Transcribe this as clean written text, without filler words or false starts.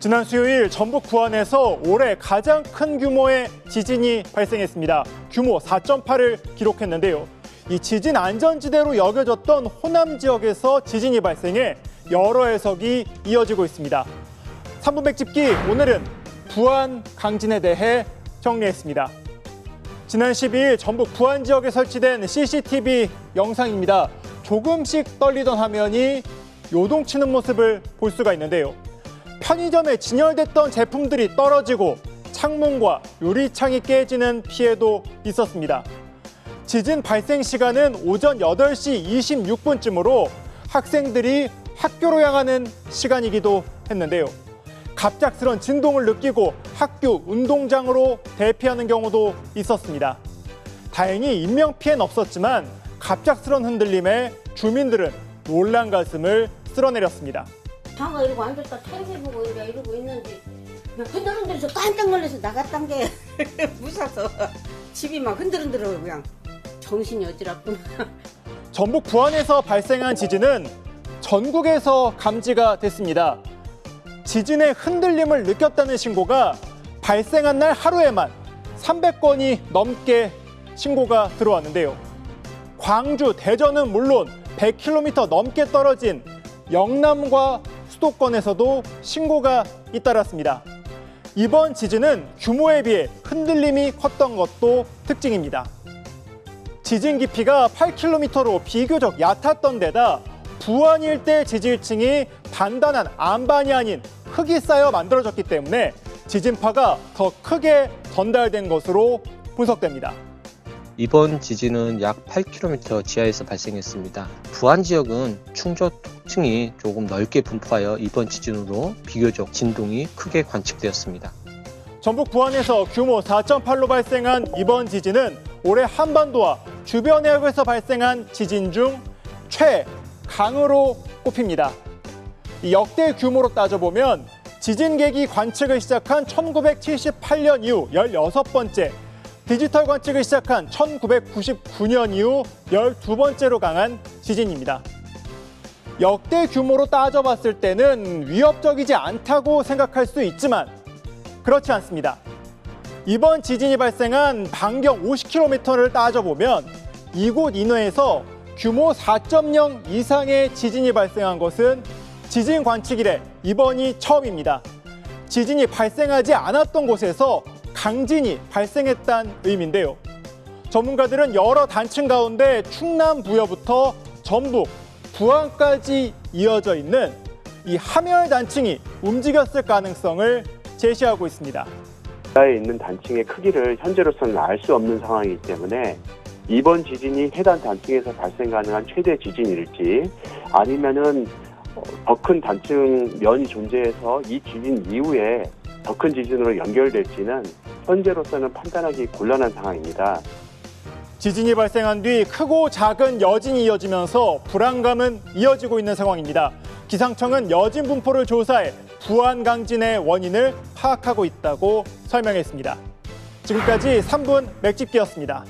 지난 수요일 전북 부안에서 올해 가장 큰 규모의 지진이 발생했습니다. 규모 4.8을 기록했는데요. 이 지진 안전지대로 여겨졌던 호남 지역에서 지진이 발생해 여러 해석이 이어지고 있습니다. 3분 백집기, 오늘은 부안 강진에 대해 정리했습니다. 지난 12일 전북 부안 지역에 설치된 CCTV 영상입니다. 조금씩 떨리던 화면이 요동치는 모습을 볼 수가 있는데요. 편의점에 진열됐던 제품들이 떨어지고 창문과 유리창이 깨지는 피해도 있었습니다. 지진 발생 시간은 오전 8시 26분쯤으로 학생들이 학교로 향하는 시간이기도 했는데요. 갑작스런 진동을 느끼고 학교 운동장으로 대피하는 경우도 있었습니다. 다행히 인명피해는 없었지만 갑작스런 흔들림에 주민들은 놀란 가슴을 쓸어내렸습니다. 자가 이러고 앉았다 텔레비 보고 이러고 있는데 흔들흔들해서 깜짝 놀라서 나갔단 게 무서워서 집이 막 흔들흔들어 그냥 정신이 어지럽구나. 전북 부안에서 발생한 지진은 전국에서 감지가 됐습니다. 지진의 흔들림을 느꼈다는 신고가 발생한 날 하루에만 300건이 넘게 신고가 들어왔는데요. 광주, 대전은 물론 100km 넘게 떨어진 영남과 수도권에서도 신고가 잇따랐습니다. 이번 지진은 규모에 비해 흔들림이 컸던 것도 특징입니다. 지진 깊이가 8km로 비교적 얕았던 데다 부안 일대 지질층이 단단한 안반이 아닌 흙이 쌓여 만들어졌기 때문에 지진파가 더 크게 전달된 것으로 분석됩니다. 이번 지진은 약 8km 지하에서 발생했습니다. 부안 지역은 충저 층이 조금 넓게 분포하여 이번 지진으로 비교적 진동이 크게 관측되었습니다. 전북 부안에서 규모 4.8로 발생한 이번 지진은 올해 한반도와 주변 해역에서 발생한 지진 중 최강으로 꼽힙니다. 이 역대 규모로 따져보면 지진 계기 관측을 시작한 1978년 이후 16번째, 디지털 관측을 시작한 1999년 이후 12번째로 강한 지진입니다. 역대 규모로 따져봤을 때는 위협적이지 않다고 생각할 수 있지만 그렇지 않습니다. 이번 지진이 발생한 반경 50km를 따져보면 이곳 이내에서 규모 4.0 이상의 지진이 발생한 것은 지진 관측 이래 이번이 처음입니다. 지진이 발생하지 않았던 곳에서 강진이 발생했다는 의미인데요. 전문가들은 여러 단층 가운데 충남 부여부터 전북, 부안까지 이어져 있는 이 하멸 단층이 움직였을 가능성을 제시하고 있습니다. 지하에 있는 단층의 크기를 현재로서는 알 수 없는 상황이기 때문에 이번 지진이 해당 단층에서 발생 가능한 최대 지진일지 아니면은 더 큰 단층 면이 존재해서 이 지진 이후에 더 큰 지진으로 연결될지는 현재로서는 판단하기 곤란한 상황입니다. 지진이 발생한 뒤 크고 작은 여진이 이어지면서 불안감은 이어지고 있는 상황입니다. 기상청은 여진 분포를 조사해 부안 강진의 원인을 파악하고 있다고 설명했습니다. 지금까지 3분 맥집기였습니다.